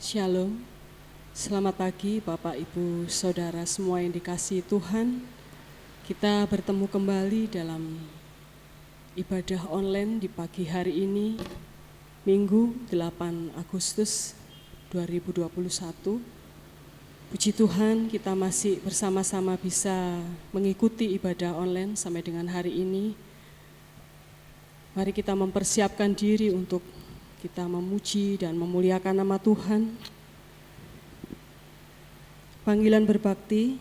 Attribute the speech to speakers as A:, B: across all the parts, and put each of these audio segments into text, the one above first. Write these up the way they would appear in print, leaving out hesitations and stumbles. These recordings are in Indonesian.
A: Shalom, selamat pagi Bapak Ibu Saudara semua yang dikasihi Tuhan. Kita bertemu kembali dalam ibadah online di pagi hari ini, Minggu 8 Agustus 2021. Puji Tuhan kita masih bersama-sama bisa mengikuti ibadah online sampai dengan hari ini. Mari kita mempersiapkan diri untuk kita memuji dan memuliakan nama Tuhan. Panggilan berbakti,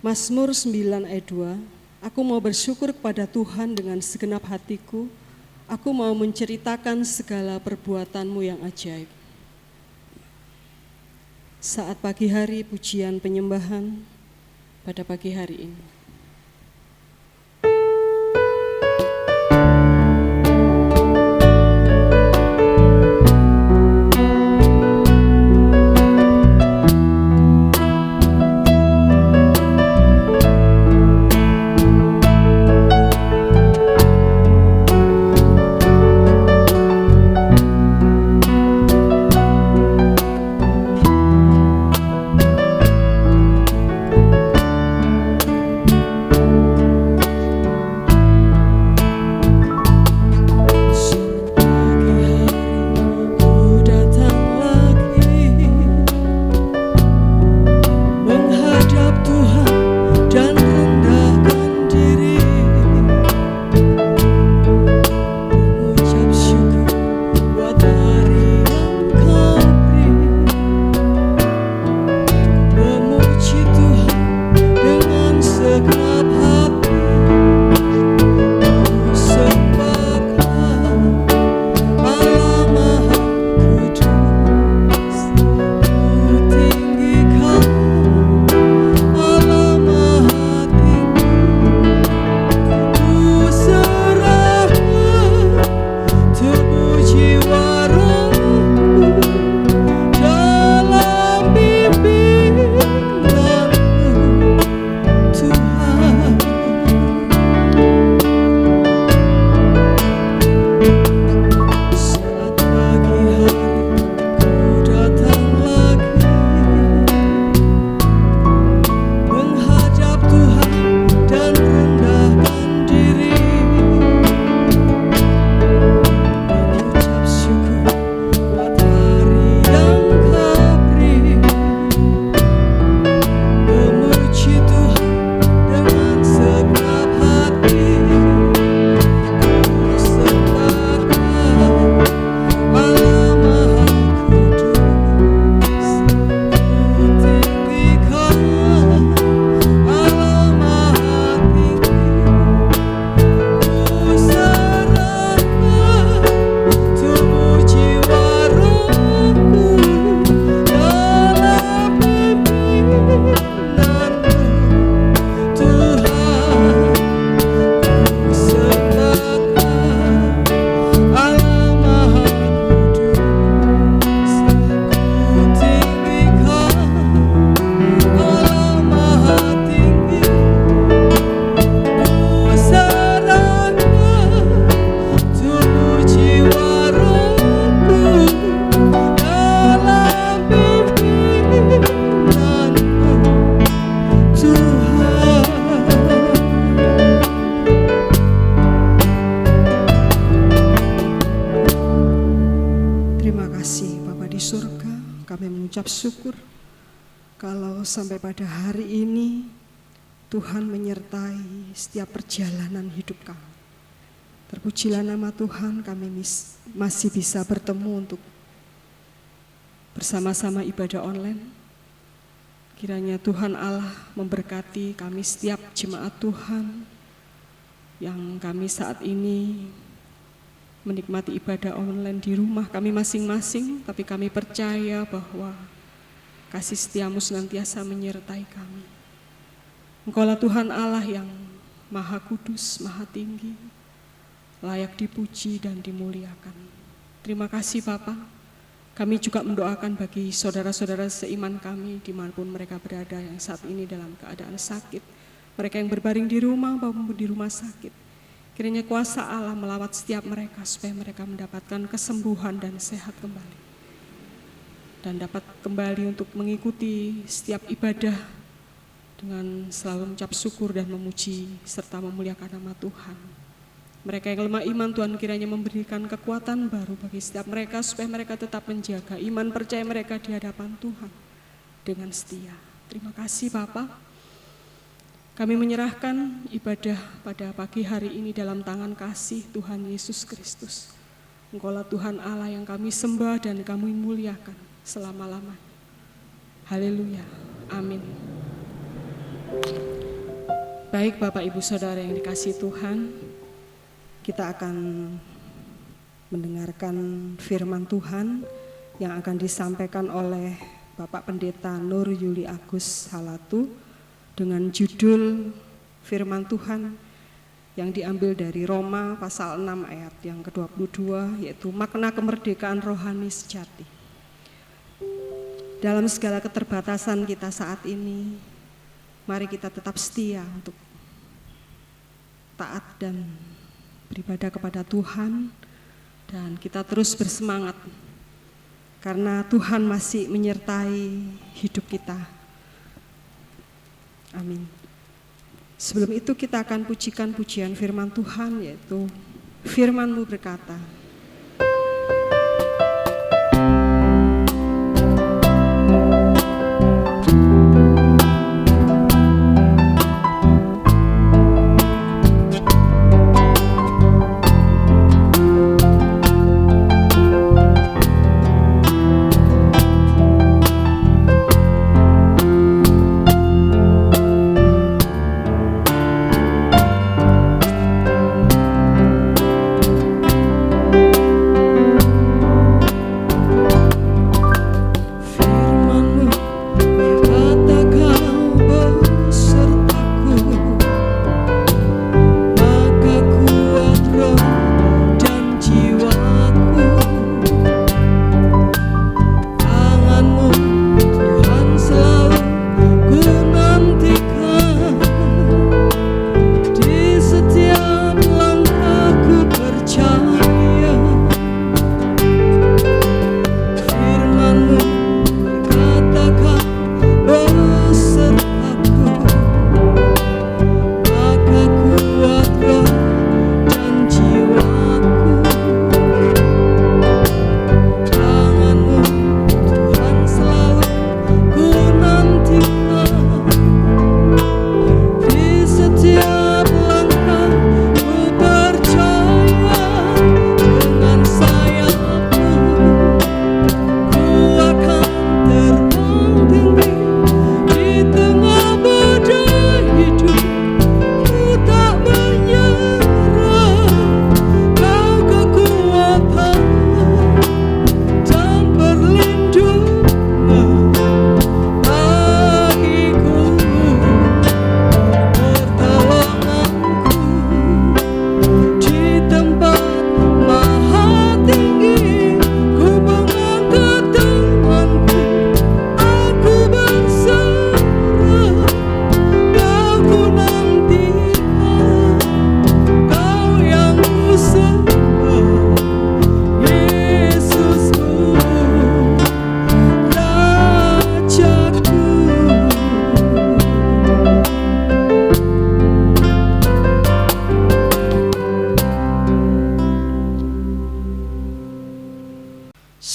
A: Mazmur 9 ayat 2, aku mau bersyukur kepada Tuhan dengan segenap hatiku, aku mau menceritakan segala perbuatan-Mu yang ajaib. Saat pagi hari pujian penyembahan pada pagi hari ini. Syukur kalau sampai pada hari ini Tuhan menyertai setiap perjalanan hidup kami. Terpujilah nama Tuhan, kami masih bisa bertemu untuk bersama-sama ibadah online. Kiranya Tuhan Allah memberkati kami setiap jemaat Tuhan yang kami saat ini menikmati ibadah online di rumah kami masing-masing, tapi kami percaya bahwa kasih setiamu senantiasa menyertai kami. Engkaulah Tuhan Allah yang Maha Kudus, Maha Tinggi, layak dipuji dan dimuliakan. Terima kasih Bapa. Kami juga mendoakan bagi saudara-saudara seiman kami dimanapun mereka berada yang saat ini dalam keadaan sakit. Mereka yang berbaring di rumah maupun di rumah sakit. Kiranya kuasa Allah melawat setiap mereka supaya mereka mendapatkan kesembuhan dan sehat kembali. dan dapat kembali untuk mengikuti setiap ibadah dengan selalu mengucap syukur dan memuji serta memuliakan nama Tuhan. Mereka yang lemah iman, Tuhan kiranya memberikan kekuatan baru bagi setiap mereka supaya mereka tetap menjaga iman percaya mereka di hadapan Tuhan dengan setia. Terima kasih Bapa. Kami menyerahkan ibadah pada pagi hari ini dalam tangan kasih Tuhan Yesus Kristus. Engkaulah Tuhan Allah yang kami sembah dan kami muliakan selama-lamanya. Haleluya. Amin. Baik Bapak Ibu Saudara yang dikasihi Tuhan, kita akan mendengarkan firman Tuhan yang akan disampaikan oleh Bapak Pendeta Nur Yuli Agus Halatu dengan judul firman Tuhan yang diambil dari Roma pasal 6 ayat yang ke-22, yaitu makna kemerdekaan rohani sejati. Dalam segala keterbatasan kita saat ini, mari kita tetap setia untuk taat dan beribadah kepada Tuhan, dan kita terus bersemangat karena Tuhan masih menyertai hidup kita. Amin. Sebelum itu kita akan pujikan pujian firman Tuhan, yaitu firman-Mu berkata,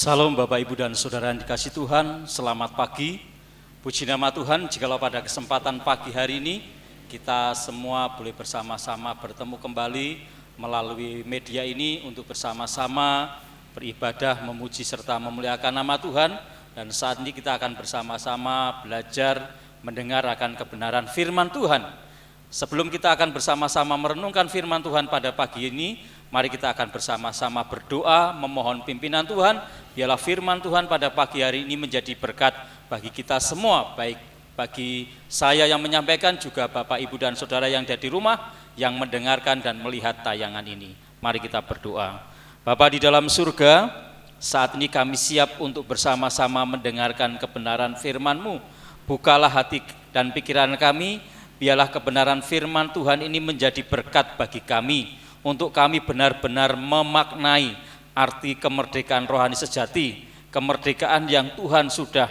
B: Salam Bapak Ibu dan Saudara yang dikasihi Tuhan, selamat pagi. Puji nama Tuhan, jikalau pada kesempatan pagi hari ini kita semua boleh bersama-sama bertemu kembali melalui media ini untuk bersama-sama beribadah, memuji serta memuliakan nama Tuhan. Dan saat ini kita akan bersama-sama belajar mendengar akan kebenaran firman Tuhan. Sebelum kita akan bersama-sama merenungkan firman Tuhan pada pagi ini, mari kita akan bersama-sama berdoa, memohon pimpinan Tuhan. Biarlah firman Tuhan pada pagi hari ini menjadi berkat bagi kita semua, baik bagi saya yang menyampaikan, juga Bapak, Ibu, dan Saudara yang ada di rumah, yang mendengarkan dan melihat tayangan ini. Mari kita berdoa. Bapa di dalam surga, saat ini kami siap untuk bersama-sama mendengarkan kebenaran firman-Mu. Bukalah hati dan pikiran kami, biarlah kebenaran firman Tuhan ini menjadi berkat bagi kami, untuk kami benar-benar memaknai arti kemerdekaan rohani sejati kemerdekaan yang Tuhan sudah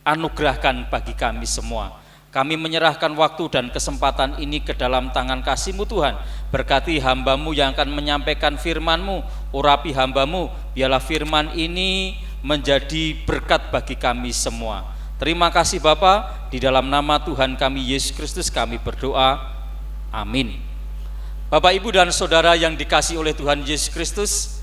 B: anugerahkan bagi kami semua. Kami menyerahkan waktu dan kesempatan ini ke dalam tangan kasih-Mu Tuhan. Berkati hamba-Mu yang akan menyampaikan firman-Mu, urapi hamba-Mu, biarlah firman ini menjadi berkat bagi kami semua. Terima kasih Bapa, di dalam nama Tuhan kami Yesus Kristus kami berdoa, amin. Bapak, Ibu, dan Saudara yang dikasihi oleh Tuhan Yesus Kristus,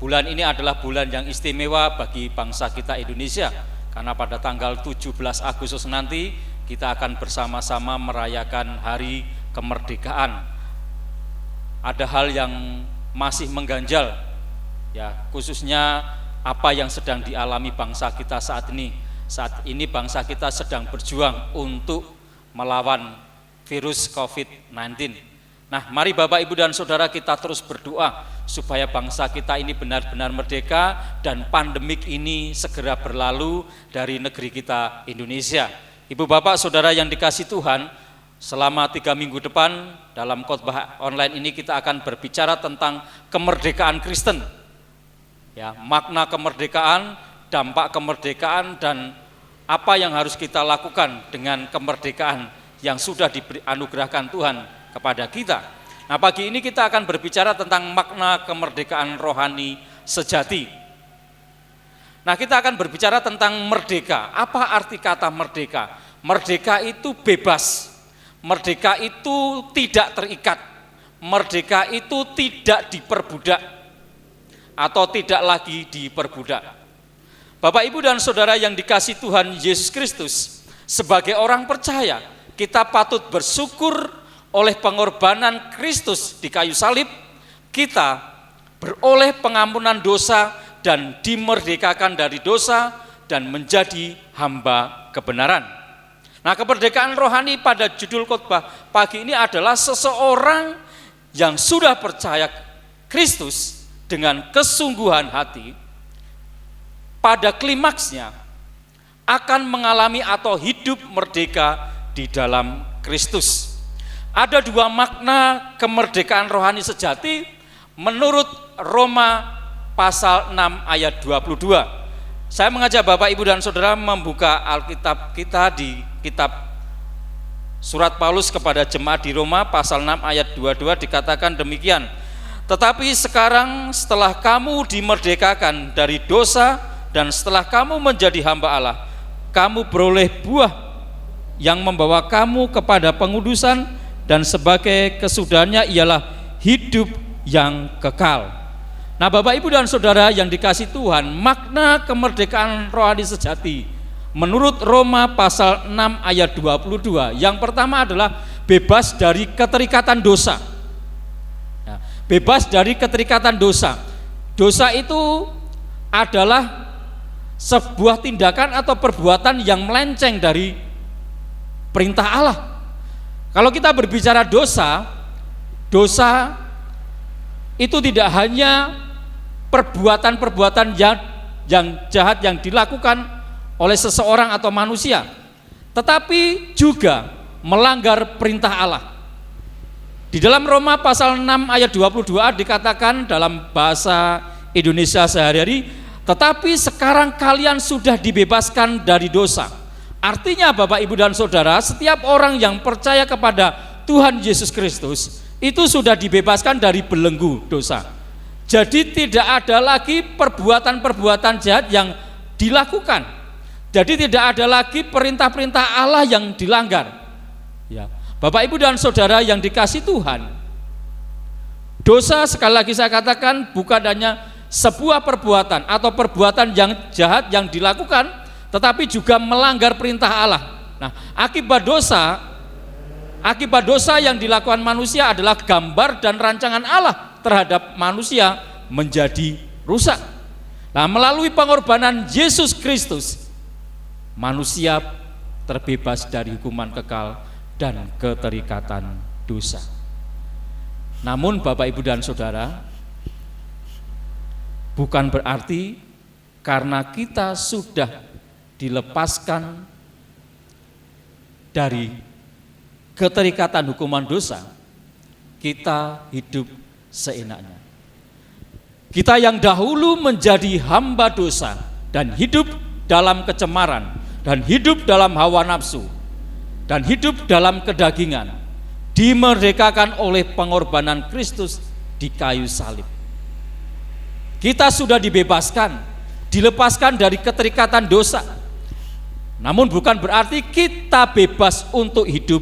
B: bulan ini adalah bulan yang istimewa bagi bangsa kita Indonesia. Karena pada tanggal 17 Agustus nanti kita akan bersama-sama merayakan hari kemerdekaan. Ada hal yang masih mengganjal, ya, khususnya apa yang sedang dialami bangsa kita saat ini. Saat ini bangsa kita sedang berjuang untuk melawan virus COVID-19. Nah, mari Bapak, Ibu, dan Saudara kita terus berdoa supaya bangsa kita ini benar-benar merdeka dan pandemik ini segera berlalu dari negeri kita Indonesia. Ibu, Bapak, Saudara yang dikasihi Tuhan, selama 3 minggu depan dalam khotbah online ini kita akan berbicara tentang kemerdekaan Kristen. Ya, makna kemerdekaan, dampak kemerdekaan, dan apa yang harus kita lakukan dengan kemerdekaan yang sudah dianugerahkan Tuhan kepada kita. Nah, pagi ini kita akan berbicara tentang makna kemerdekaan rohani sejati. Nah, kita akan berbicara tentang merdeka. Apa arti kata merdeka? Merdeka itu bebas. Merdeka itu tidak terikat. Merdeka itu tidak diperbudak atau tidak lagi diperbudak. Bapak, Ibu, dan Saudara yang dikasihi Tuhan Yesus Kristus, sebagai orang percaya, kita patut bersyukur oleh pengorbanan Kristus di kayu salib, kita beroleh pengampunan dosa dan dimerdekakan dari dosa dan menjadi hamba kebenaran. Nah, kemerdekaan rohani pada judul khotbah pagi ini adalah seseorang yang sudah percaya Kristus dengan kesungguhan hati, pada klimaksnya akan mengalami atau hidup merdeka di dalam Kristus. Ada 2 makna kemerdekaan rohani sejati menurut Roma pasal 6 ayat 22. Saya mengajak Bapak, Ibu, dan Saudara membuka Alkitab kita di kitab surat Paulus kepada jemaat di Roma pasal 6 ayat 22, dikatakan demikian. Tetapi sekarang setelah kamu dimerdekakan dari dosa dan setelah kamu menjadi hamba Allah, kamu beroleh buah yang membawa kamu kepada pengudusan, dan sebagai kesudahannya ialah hidup yang kekal. Nah, Bapak, Ibu, dan Saudara yang dikasihi Tuhan, makna kemerdekaan rohani sejati menurut Roma pasal 6 ayat 22, yang pertama adalah bebas dari keterikatan dosa. Ya, bebas dari keterikatan dosa. Dosa itu adalah sebuah tindakan atau perbuatan yang melenceng dari perintah Allah. Kalau kita berbicara dosa, dosa itu tidak hanya perbuatan-perbuatan yang jahat yang dilakukan oleh seseorang atau manusia, tetapi juga melanggar perintah Allah. Di dalam Roma pasal 6 ayat 22 dikatakan dalam bahasa Indonesia sehari-hari, tetapi sekarang kalian sudah dibebaskan dari dosa. Artinya Bapak, Ibu, dan Saudara, setiap orang yang percaya kepada Tuhan Yesus Kristus itu sudah dibebaskan dari belenggu dosa. Jadi tidak ada lagi perbuatan-perbuatan jahat yang dilakukan. Jadi tidak ada lagi perintah-perintah Allah yang dilanggar. Ya, Bapak, Ibu, dan Saudara yang dikasihi Tuhan, dosa, sekali lagi saya katakan, bukan hanya sebuah perbuatan atau perbuatan yang jahat yang dilakukan, tetapi juga melanggar perintah Allah. Nah, akibat dosa yang dilakukan manusia adalah gambar dan rancangan Allah terhadap manusia menjadi rusak. Nah, melalui pengorbanan Yesus Kristus, manusia terbebas dari hukuman kekal dan keterikatan dosa. Namun Bapak, Ibu, dan Saudara, bukan berarti karena kita sudah dilepaskan dari keterikatan hukuman dosa, kita hidup seenaknya. Kita yang dahulu menjadi hamba dosa dan hidup dalam kecemaran dan hidup dalam hawa nafsu dan hidup dalam kedagingan, dimerdekakan oleh pengorbanan Kristus di kayu salib. Kita sudah dibebaskan, dilepaskan dari keterikatan dosa. Namun bukan berarti kita bebas untuk hidup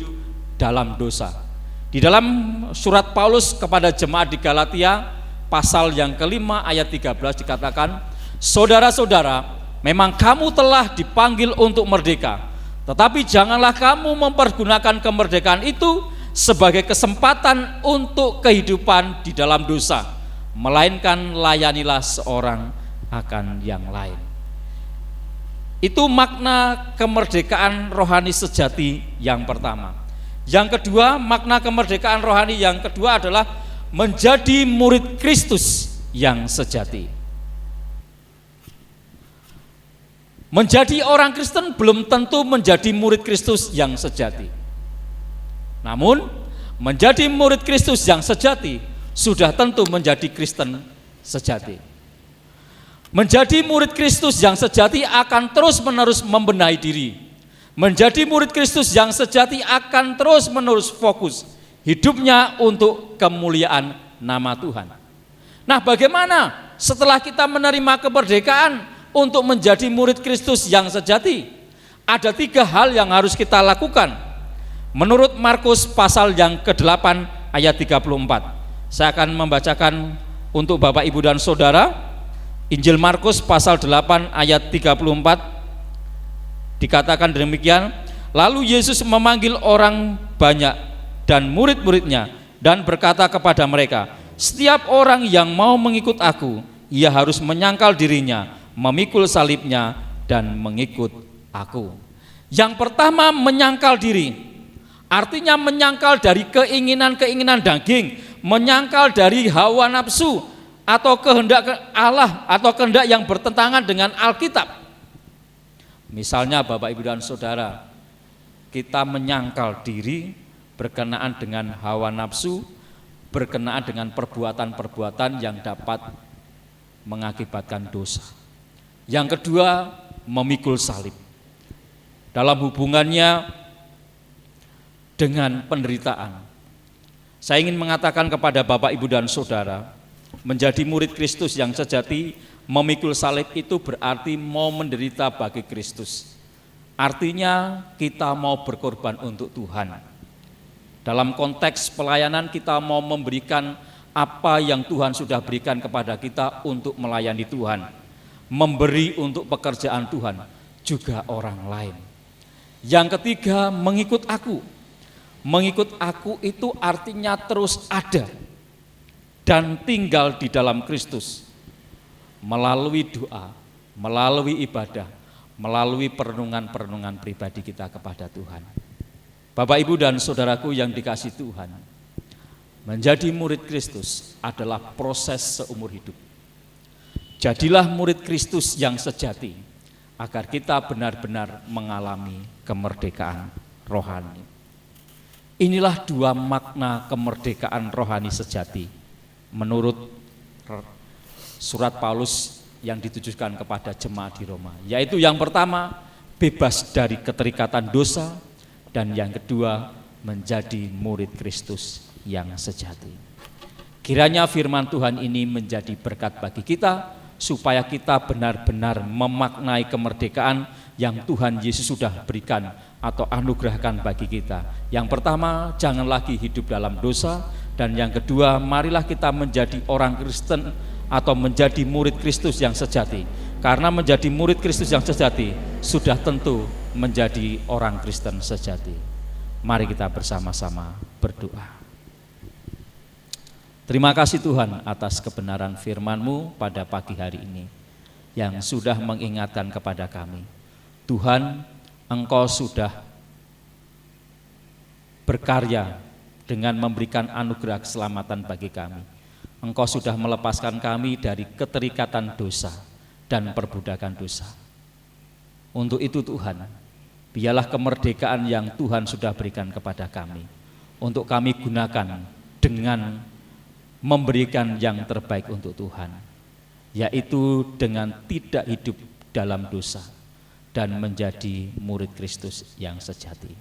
B: dalam dosa. Di dalam surat Paulus kepada jemaat di Galatia pasal yang kelima ayat 13 dikatakan, saudara-saudara, memang kamu telah dipanggil untuk merdeka, tetapi janganlah kamu mempergunakan kemerdekaan itu sebagai kesempatan untuk kehidupan di dalam dosa, melainkan layanilah seorang akan yang lain. Itu makna kemerdekaan rohani sejati yang pertama. Yang kedua, makna kemerdekaan rohani yang kedua adalah menjadi murid Kristus yang sejati. Menjadi orang Kristen belum tentu menjadi murid Kristus yang sejati. Namun, menjadi murid Kristus yang sejati sudah tentu menjadi Kristen sejati. Menjadi murid Kristus yang sejati akan terus-menerus membenahi diri. Menjadi murid Kristus yang sejati akan terus-menerus fokus hidupnya untuk kemuliaan nama Tuhan. Nah, bagaimana setelah kita menerima kemerdekaan untuk menjadi murid Kristus yang sejati? Ada 3 hal yang harus kita lakukan. Menurut Markus pasal yang ke-8 ayat 34. Saya akan membacakan untuk Bapak, Ibu, dan Saudara. Injil Markus pasal 8 ayat 34 dikatakan demikian, lalu Yesus memanggil orang banyak dan murid-muridnya dan berkata kepada mereka, setiap orang yang mau mengikut aku, ia harus menyangkal dirinya, memikul salibnya dan mengikut aku. Yang pertama, menyangkal diri, artinya menyangkal dari keinginan-keinginan daging, menyangkal dari hawa nafsu atau kehendak Allah atau kehendak yang bertentangan dengan Alkitab. Misalnya Bapak, Ibu, dan Saudara, kita menyangkal diri berkenaan dengan hawa nafsu, berkenaan dengan perbuatan-perbuatan yang dapat mengakibatkan dosa. Yang kedua, memikul salib. Dalam hubungannya dengan penderitaan, saya ingin mengatakan kepada Bapak, Ibu, dan Saudara, menjadi murid Kristus yang sejati, memikul salib itu berarti mau menderita bagi Kristus. Artinya kita mau berkorban untuk Tuhan. Dalam konteks pelayanan kita mau memberikan apa yang Tuhan sudah berikan kepada kita untuk melayani Tuhan, memberi untuk pekerjaan Tuhan, juga orang lain. Yang ketiga, mengikut aku. Mengikut aku itu artinya terus ada dan tinggal di dalam Kristus melalui doa, melalui ibadah, melalui perenungan-perenungan pribadi kita kepada Tuhan. Bapak, Ibu, dan Saudaraku yang dikasihi Tuhan, menjadi murid Kristus adalah proses seumur hidup. Jadilah murid Kristus yang sejati agar kita benar-benar mengalami kemerdekaan rohani. Inilah 2 makna kemerdekaan rohani sejati menurut surat Paulus yang ditujukan kepada jemaat di Roma, yaitu yang pertama, bebas dari keterikatan dosa, dan yang kedua, menjadi murid Kristus yang sejati. Kiranya firman Tuhan ini menjadi berkat bagi kita, supaya kita benar-benar memaknai kemerdekaan yang Tuhan Yesus sudah berikan atau anugerahkan bagi kita. Yang pertama, jangan lagi hidup dalam dosa. Dan yang kedua, marilah kita menjadi orang Kristen atau menjadi murid Kristus yang sejati. Karena menjadi murid Kristus yang sejati sudah tentu menjadi orang Kristen sejati. Mari kita bersama-sama berdoa. Terima kasih Tuhan atas kebenaran firman-Mu pada pagi hari ini yang sudah mengingatkan kepada kami. Tuhan, Engkau sudah berkarya dengan memberikan anugerah keselamatan bagi kami. Engkau sudah melepaskan kami dari keterikatan dosa dan perbudakan dosa. Untuk itu Tuhan, biarlah kemerdekaan yang Tuhan sudah berikan kepada kami, untuk kami gunakan dengan memberikan yang terbaik untuk Tuhan. yaitu dengan tidak hidup dalam dosa dan menjadi murid Kristus yang sejati.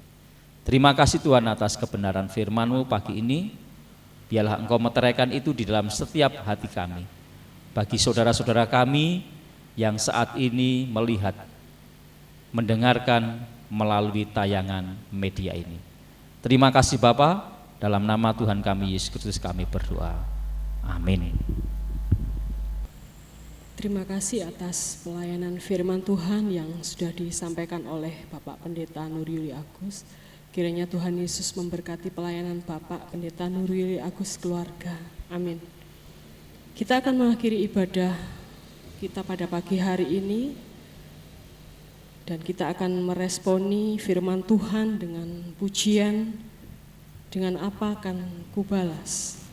B: Terima kasih Tuhan atas kebenaran firman-Mu pagi ini. Biarlah Engkau meteraikan itu di dalam setiap hati kami. Bagi saudara-saudara kami yang saat ini melihat, mendengarkan melalui tayangan media ini. Terima kasih Bapa, dalam nama Tuhan kami Yesus Kristus kami berdoa. Amin.
A: Terima kasih atas pelayanan firman Tuhan yang sudah disampaikan oleh Bapak Pendeta Nuryuli Agus. Kiranya Tuhan Yesus memberkati pelayanan Bapak Pendeta Nuryuli Agus keluarga. Amin. Kita akan mengakhiri ibadah kita pada pagi hari ini dan kita akan meresponi firman Tuhan dengan pujian, dengan apa akan kubalas.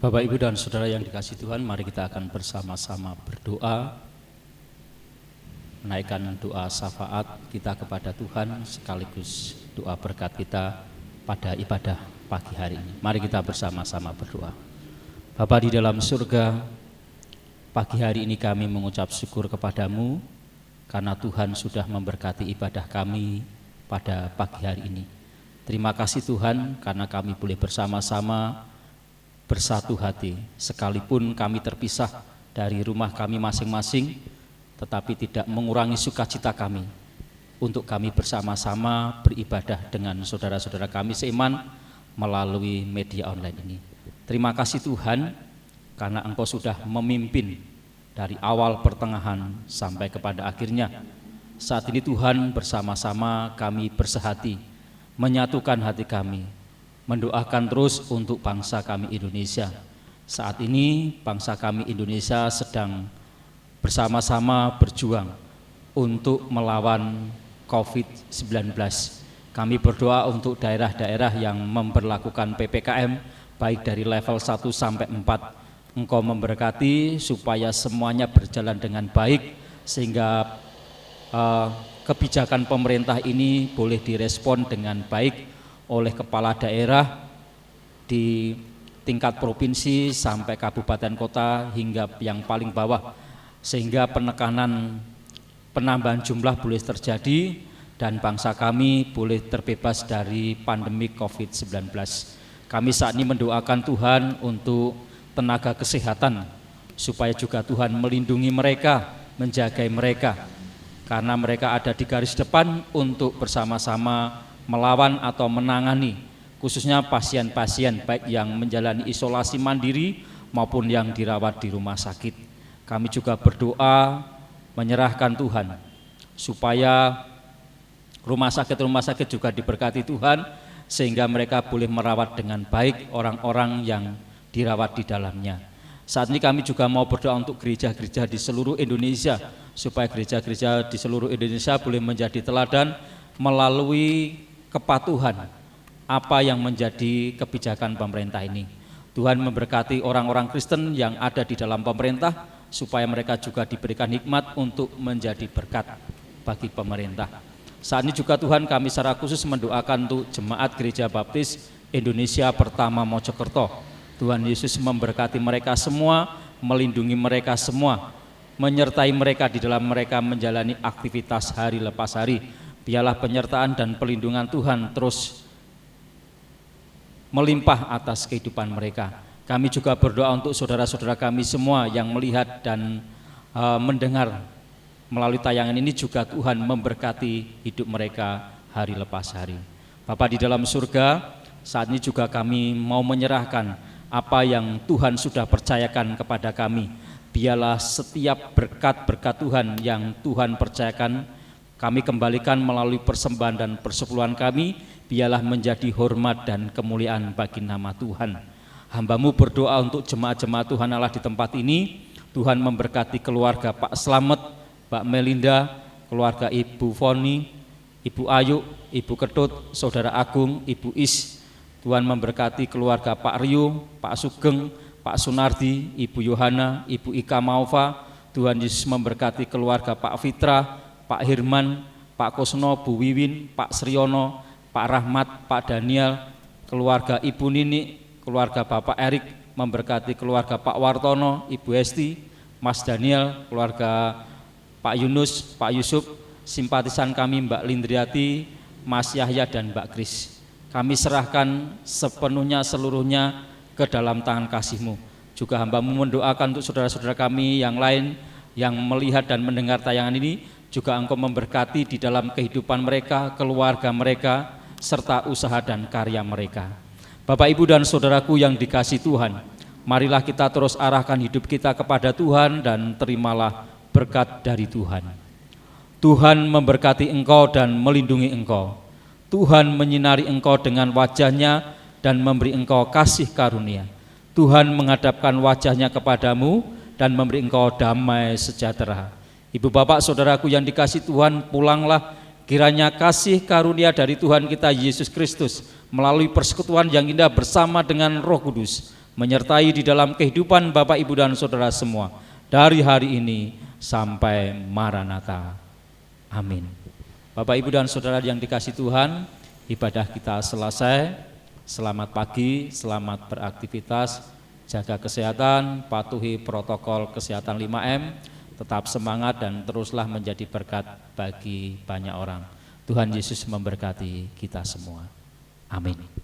B: Bapak, Ibu, dan Saudara yang dikasihi Tuhan, mari kita akan bersama-sama berdoa, menaikkan doa syafaat kita kepada Tuhan sekaligus doa berkat kita pada ibadah pagi hari ini. Mari kita bersama-sama berdoa. Bapa di dalam surga, pagi hari ini kami mengucap syukur kepadamu karena Tuhan sudah memberkati ibadah kami pada pagi hari ini. Terima kasih Tuhan karena kami boleh bersama-sama bersatu hati, sekalipun kami terpisah dari rumah kami masing-masing, tetapi tidak mengurangi sukacita kami untuk kami bersama-sama beribadah dengan saudara-saudara kami seiman melalui media online ini. Terima kasih Tuhan karena Engkau sudah memimpin dari awal pertengahan sampai kepada akhirnya. Saat ini Tuhan, bersama-sama kami bersehati, menyatukan hati kami, mendoakan terus untuk bangsa kami Indonesia. Saat ini bangsa kami Indonesia sedang bersama-sama berjuang untuk melawan COVID-19. Kami berdoa untuk daerah-daerah yang memberlakukan PPKM baik dari level 1 sampai 4. Engkau memberkati supaya semuanya berjalan dengan baik sehingga kebijakan pemerintah ini boleh direspon dengan baik oleh kepala daerah di tingkat provinsi sampai kabupaten kota hingga yang paling bawah, sehingga penambahan jumlah boleh terjadi dan bangsa kami boleh terbebas dari pandemi COVID-19. Kami saat ini mendoakan Tuhan untuk tenaga kesehatan, supaya juga Tuhan melindungi mereka, menjaga mereka, karena mereka ada di garis depan untuk bersama-sama melawan atau menangani khususnya pasien-pasien baik yang menjalani isolasi mandiri maupun yang dirawat di rumah sakit. Kami juga berdoa menyerahkan Tuhan supaya rumah sakit juga diberkati Tuhan, sehingga mereka boleh merawat dengan baik orang-orang yang dirawat di dalamnya. Saat ini kami juga mau berdoa untuk gereja-gereja di seluruh Indonesia, supaya gereja-gereja di seluruh Indonesia boleh menjadi teladan melalui kepatuhan apa yang menjadi kebijakan pemerintah ini. Tuhan memberkati orang-orang Kristen yang ada di dalam pemerintah, supaya mereka juga diberikan hikmat untuk menjadi berkat bagi pemerintah. Saat ini juga Tuhan, kami secara khusus mendoakan untuk Jemaat Gereja Baptis Indonesia Pertama Mojokerto. Tuhan Yesus memberkati mereka semua, melindungi mereka semua, menyertai mereka di dalam mereka menjalani aktivitas hari lepas hari. Biarlah penyertaan dan pelindungan Tuhan terus melimpah atas kehidupan mereka. Kami juga berdoa untuk saudara-saudara kami semua yang melihat dan mendengar melalui tayangan ini, juga Tuhan memberkati hidup mereka hari lepas hari. Bapa di dalam surga, saat ini juga kami mau menyerahkan apa yang Tuhan sudah percayakan kepada kami. Biarlah setiap berkat-berkat Tuhan yang Tuhan percayakan, kami kembalikan melalui persembahan dan persepuluhan kami. Biarlah menjadi hormat dan kemuliaan bagi nama Tuhan. Hamba-Mu berdoa untuk jemaat-jemaat Tuhan Allah di tempat ini. Tuhan memberkati keluarga Pak Slamet, Mbak Melinda, keluarga Ibu Foni, Ibu Ayu, Ibu Ketut, Saudara Agung, Ibu Is. Tuhan memberkati keluarga Pak Rio, Pak Sugeng, Pak Sunardi, Ibu Yohana, Ibu Ika Maufa. Tuhan Yesus memberkati keluarga Pak Fitra, Pak Hirman, Pak Kosno, Bu Wiwin, Pak Sriono, Pak Rahmat, Pak Daniel, keluarga Ibu Nini, keluarga Bapak Erik, memberkati keluarga Pak Wartono, Ibu Esti, Mas Daniel, keluarga Pak Yunus, Pak Yusuf, simpatisan kami Mbak Lindriati, Mas Yahya dan Mbak Kris. Kami serahkan sepenuhnya seluruhnya ke dalam tangan kasih-Mu. Juga hamba-Mu mendoakan untuk saudara-saudara kami yang lain yang melihat dan mendengar tayangan ini, juga Engkau memberkati di dalam kehidupan mereka, keluarga mereka, serta usaha dan karya mereka. Bapak, Ibu, dan saudaraku yang dikasihi Tuhan, marilah kita terus arahkan hidup kita kepada Tuhan dan terimalah berkat dari Tuhan. Tuhan memberkati engkau dan melindungi engkau. Tuhan menyinari engkau dengan wajah-Nya dan memberi engkau kasih karunia. Tuhan menghadapkan wajah-Nya kepadamu dan memberi engkau damai sejahtera. Ibu, bapak, saudaraku yang dikasihi Tuhan, pulanglah, kiranya kasih karunia dari Tuhan kita Yesus Kristus melalui persekutuan yang indah bersama dengan Roh Kudus menyertai di dalam kehidupan Bapak, Ibu, dan saudara semua dari hari ini sampai Maranatha. Amin. Bapak, Ibu, dan saudara yang dikasihi Tuhan, ibadah kita selesai. Selamat pagi, selamat beraktivitas, jaga kesehatan, patuhi protokol kesehatan 5M, tetap semangat dan teruslah menjadi berkat bagi banyak orang. Tuhan Yesus memberkati kita semua. Amin.